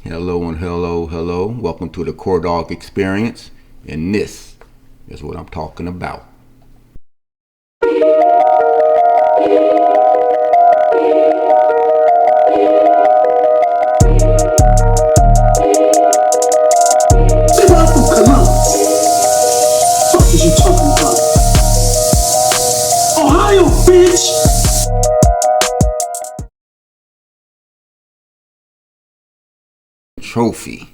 Hello and hello. Welcome to the Core Dog Experience. And this is what I'm talking about. Say, I'm from Columbus. What is you talking about? Ohio, bitch! Trophy.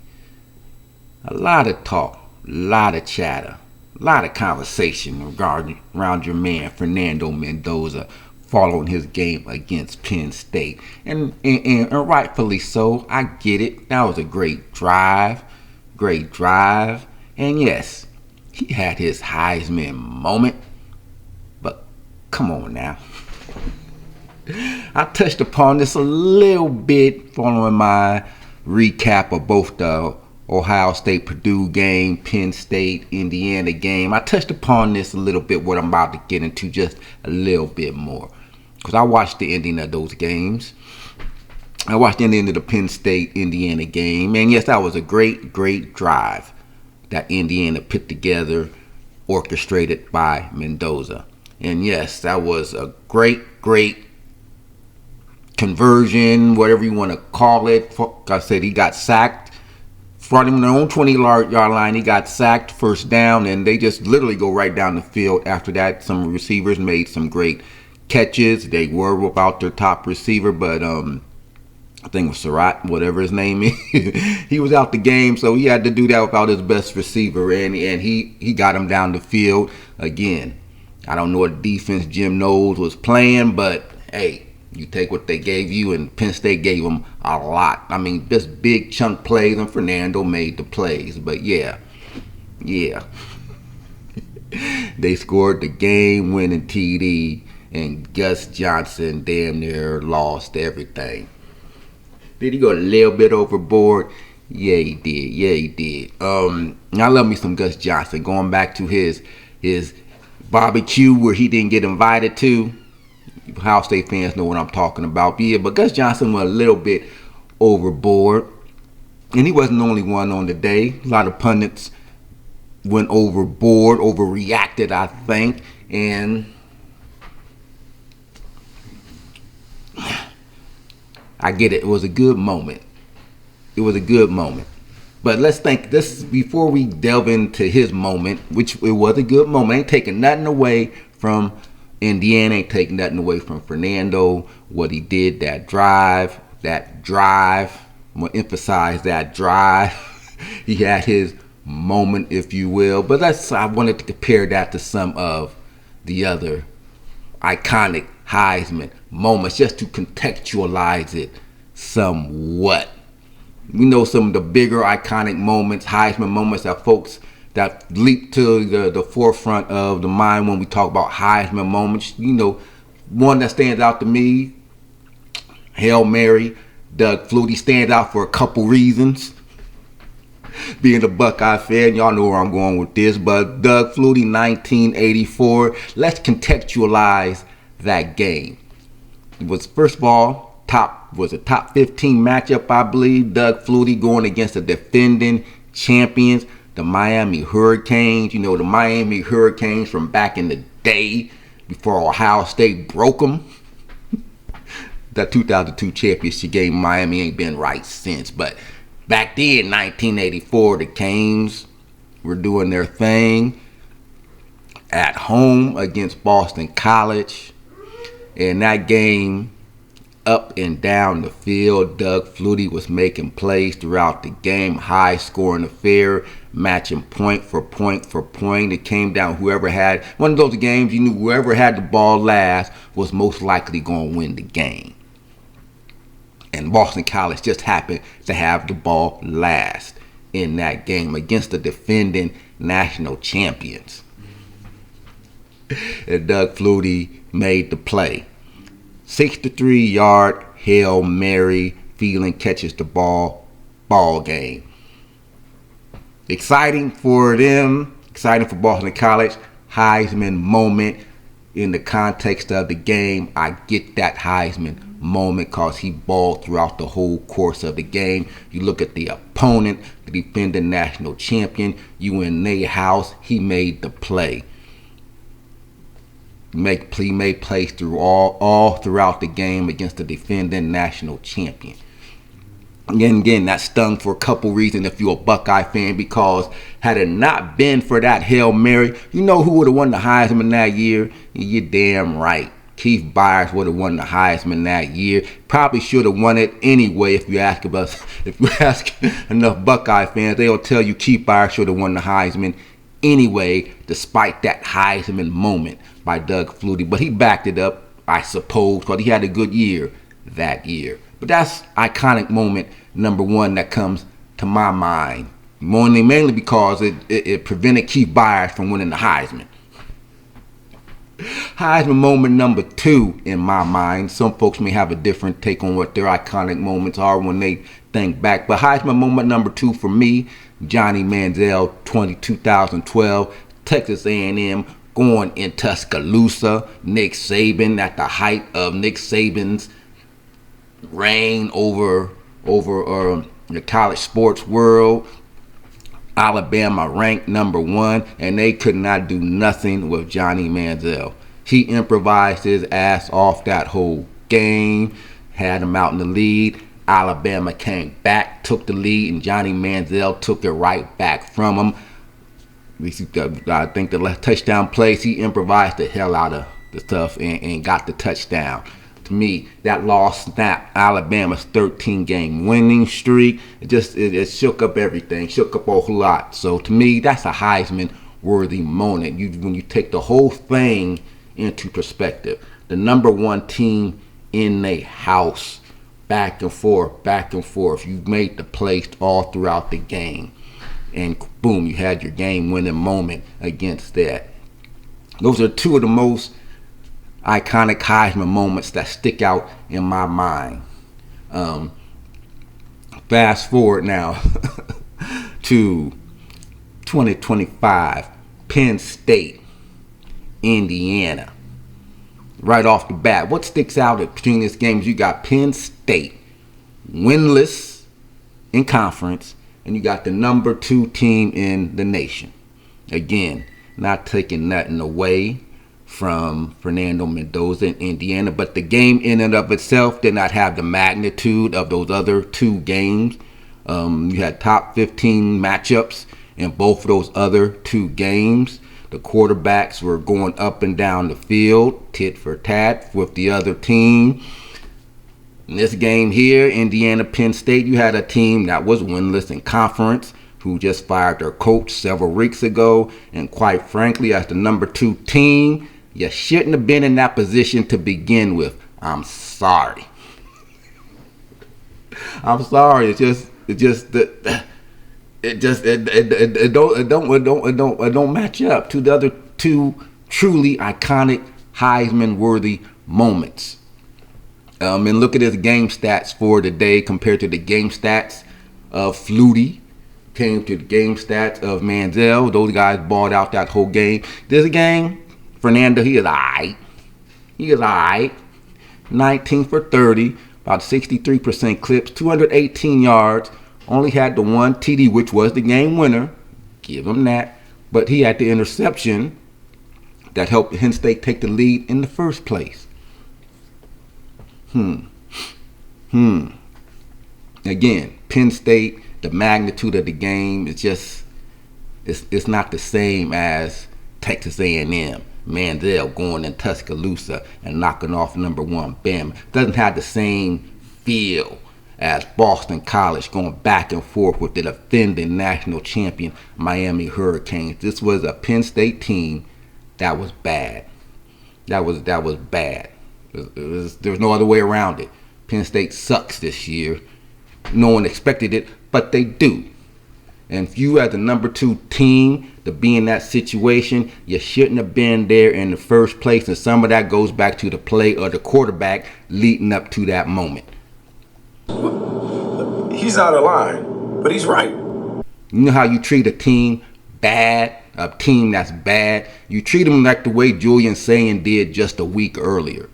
A lot of talk, a lot of chatter, a lot of conversation regarding around your man Fernando Mendoza following his game against Penn State. And rightfully so. I get it. That was a great drive. Great drive. And yes, he had his Heisman moment. But come on now. I touched upon this a little bit following my recap of both the Ohio State Purdue game, Penn State Indiana game. I touched upon this a little bit, what I'm about to get into just a little bit more. Because I watched the ending of those games. I watched the ending of the Penn State Indiana game. And yes, that was a great drive that Indiana put together, orchestrated by Mendoza. And yes, that was a great conversion, whatever you want to call it. Like I said, he got sacked. From him their own 20-yard line, he got sacked, first down, and they just literally go right down the field. After that, some receivers made some great catches. They were without their top receiver, but I think it was Surratt, whatever his name is. He was out the game, so he had to do that without his best receiver, and he got him down the field. Again, I don't know what defense Jim Knowles was playing, but hey, you take what they gave you, and Penn State gave them a lot. I mean, just big chunk plays, and Fernando made the plays. But yeah. They scored the game-winning TD, and Gus Johnson damn near lost everything. Did he go a little bit overboard? Yeah, he did. I love me some Gus Johnson. Going back to his barbecue where he didn't get invited to. Ohio State fans know what I'm talking about. Yeah, but Gus Johnson went a little bit overboard. And he wasn't the only one on the day. A lot of pundits went overboard, overreacted, I think. And I get it. It was a good moment. But let's think this before we delve into his moment, which it was a good moment. Ain't taking nothing away from Indiana, ain't taking nothing away from Fernando, what he did, that drive. I'm going to emphasize that drive. He had his moment, if you will. But I wanted to compare that to some of the other iconic Heisman moments just to contextualize it somewhat. We know some of the bigger iconic moments, Heisman moments that folks that leap to the forefront of the mind when we talk about Heisman moments. You know, one that stands out to me, Hail Mary. Doug Flutie stands out for a couple reasons. Being a Buckeye fan, y'all know where I'm going with this. But Doug Flutie, 1984. Let's contextualize that game. It was, first of all, top 15 matchup, I believe. Doug Flutie going against the defending champions, the Miami Hurricanes. You know, the Miami Hurricanes from back in the day before Ohio State broke them. That 2002 championship game, Miami ain't been right since. But back then, 1984, the Canes were doing their thing at home against Boston College. And that game, up and down the field, Doug Flutie was making plays throughout the game, high scoring affair, matching point for point. It came down whoever had one of those games, you knew whoever had the ball last was most likely going to win the game. And Boston College just happened to have the ball last in that game against the defending national champions. And Doug Flutie made the play. 63-yard Hail Mary, Phelan catches the ball game. Exciting for them, exciting for Boston College. Heisman moment in the context of the game. I get that Heisman moment because he balled throughout the whole course of the game. You look at the opponent, the defending national champion, you in their house, he made the play. He made plays through all throughout the game against the defending national champion. Again, that stung for a couple reasons if you're a Buckeye fan, because had it not been for that Hail Mary, you know who would have won the Heisman that year? You're damn right. Keith Byers would have won the Heisman that year. Probably should have won it anyway if you ask enough Buckeye fans, they'll tell you Keith Byers should have won the Heisman anyway, despite that Heisman moment by Doug Flutie. But he backed it up, I suppose, because he had a good year that year. But that's iconic moment number one that comes to my mind. Mainly because it prevented Keith Byers from winning the Heisman. Heisman moment number two in my mind. Some folks may have a different take on what their iconic moments are when they think back. But Heisman moment number two for me, Johnny Manziel, 2012, Texas A&M going in Tuscaloosa. Nick Saban at the height of Nick Saban's reign over the college sports world. Alabama ranked number one, and they could not do nothing with Johnny Manziel. He improvised his ass off that whole game, had him out in the lead. Alabama came back, took the lead, and Johnny Manziel took it right back from him. I think the touchdown plays, he improvised the hell out of the stuff and got the touchdown. To me, that loss snapped Alabama's 13-game winning streak. It shook up everything, shook up a whole lot. So to me, that's a Heisman-worthy moment. When you take the whole thing into perspective, the number one team in their house, back and forth. You made the plays all throughout the game, and boom, you had your game-winning moment against that. Those are two of the most iconic Heisman moments that stick out in my mind. Fast forward now to 2025, Penn State, Indiana. Right off the bat, what sticks out between these games? You got Penn State, winless in conference, and you got the number 2 team in the nation. Again, not taking nothing away from Fernando Mendoza in Indiana, but the game in and of itself did not have the magnitude of those other 2 games. You had top 15 matchups in both of those other 2 games. The quarterbacks were going up and down the field, tit for tat with the other team. In this game here, Indiana-Penn State, you had a team that was winless in conference, who just fired their coach several weeks ago. And quite frankly, as the number 2 team, you shouldn't have been in that position to begin with. I'm sorry. I'm sorry. It don't match up to the other 2 truly iconic Heisman-worthy moments. And look at his game stats for today compared to the game stats of Flutie. Came to the game stats of Manziel. Those guys balled out that whole game. This game, Fernando, he is alright. 19 for 30, about 63% clips, 218 yards. Only had the 1 TD, which was the game winner. Give him that. But he had the interception that helped Penn State take the lead in the first place. Again, Penn State, the magnitude of the game is just, it's not the same as Texas A&M. Manziel going in Tuscaloosa and knocking off number 1 Bama. Doesn't have the same feel as Boston College going back and forth with the defending national champion Miami Hurricanes. This was a Penn State team that was bad. That was bad. There's no other way around it. Penn State sucks this year. No one expected it, but they do. And if you as the number 2 team to be in that situation, you shouldn't have been there in the first place. And some of that goes back to the play of the quarterback leading up to that moment. He's out of line, but he's right. You know how you treat a team bad, a team that's bad? You treat them like the way Julian Sayin did just a week earlier.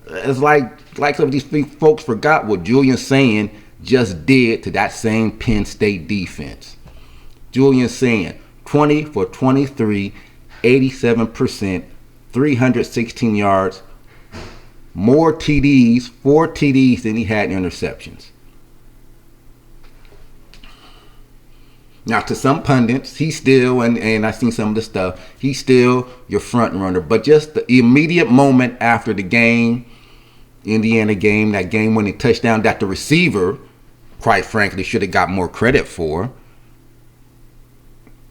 It's like like some of these folks forgot what Julian Sand just did to that same Penn State defense. Julian Sand, 20 for 23, 87%, 316 yards, more TDs, 4 TDs than he had interceptions. Now, to some pundits, he's still, and I've seen some of the stuff, he's still your front runner. But just the immediate moment after the game, Indiana game, that game-winning touchdown that the receiver, quite frankly, should have got more credit for.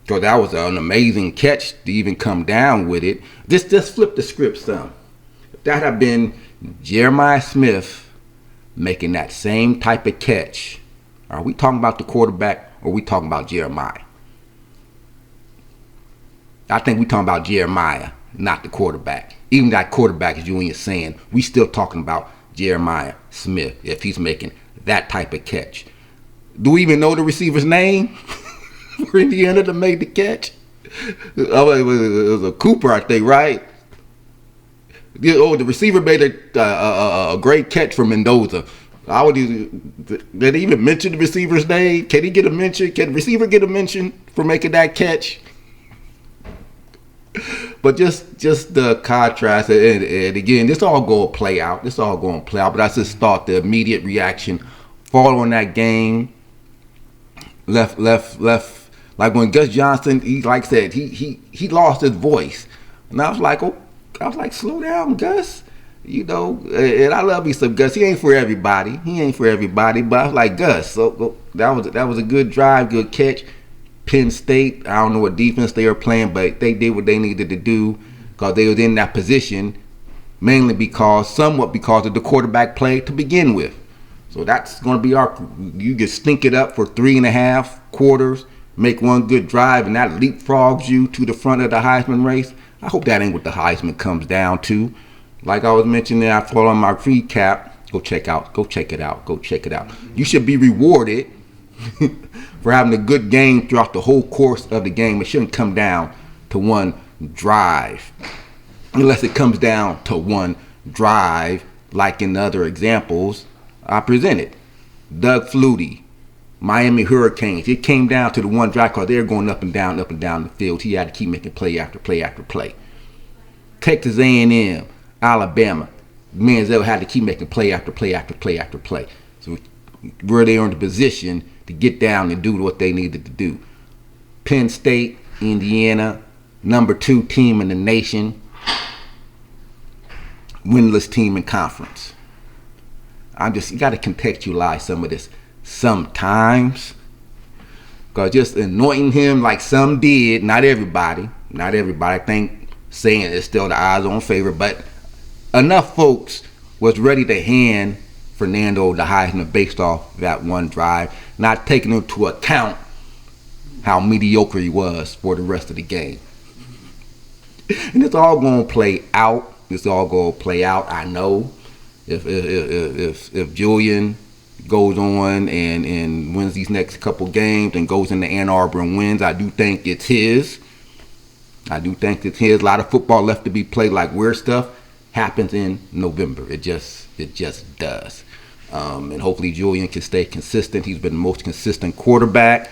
So that was an amazing catch to even come down with it. Just flip the script some. If that had been Jeremiah Smith making that same type of catch, are we talking about the quarterback or are we talking about Jeremiah? I think we're talking about Jeremiah, not the quarterback. Even that quarterback, as Julian is saying, we still talking about Jeremiah Smith if he's making that type of catch. Do we even know the receiver's name for Indiana to make the catch? Oh, it was a Cooper, I think, right? Oh, the receiver made a great catch for Mendoza. Did they even mention the receiver's name? Can he get a mention? Can the receiver get a mention for making that catch? But just the contrast, and again, this all going to play out. But I just thought the immediate reaction following that game left. Like when Gus Johnson, he like said, he lost his voice, and I was like, slow down, Gus. You know, and I love me some Gus. He ain't for everybody. But I was like, Gus. So that was a good drive, good catch. Penn State, I don't know what defense they were playing, but they did what they needed to do because they was in that position, mainly somewhat because of the quarterback play to begin with. So that's going to be you just stink it up for 3.5 quarters, make one good drive, and that leapfrogs you to the front of the Heisman race. I hope that ain't what the Heisman comes down to. Like I was mentioning, I follow my recap. Go check it out. You should be rewarded for having a good game throughout the whole course of the game. It shouldn't come down to one drive. Unless it comes down to one drive, like in the other examples I presented. Doug Flutie, Miami Hurricanes. It came down to the one drive because they were going up and down the field. He had to keep making play after play after play. Texas A&M, Alabama. Manziel had to keep making play after play after play after play. So were they in the position to get down and do what they needed to do. Penn State, Indiana, number 2 team in the nation, winless team in conference. You got to contextualize some of this sometimes. Because just anointing him like some did, not everybody. I think saying it's still the odds on favor, but enough folks was ready to hand Fernando the Heisman based off that one drive, not taking into account how mediocre he was for the rest of the game. And it's all going to play out. I know if Julian goes on and wins these next couple games and goes into Ann Arbor and wins, I do think it's his. A lot of football left to be played, like weird stuff happens in November. It just does. And hopefully Julian can stay consistent. He's been the most consistent quarterback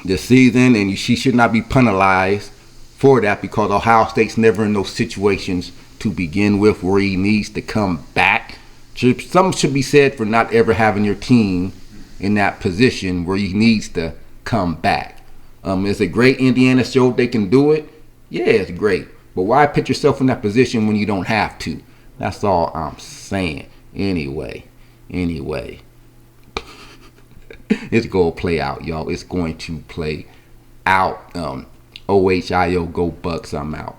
this season, and she should not be penalized for that because Ohio State's never in those situations to begin with where he needs to come back. Something should be said for not ever having your team in that position where he needs to come back. It's a great Indiana show they can do it. Yeah, it's great. But why put yourself in that position when you don't have to? That's all I'm saying. Anyway. It's going to play out, y'all. It's going to play out. OHIO, go Bucks. I'm out.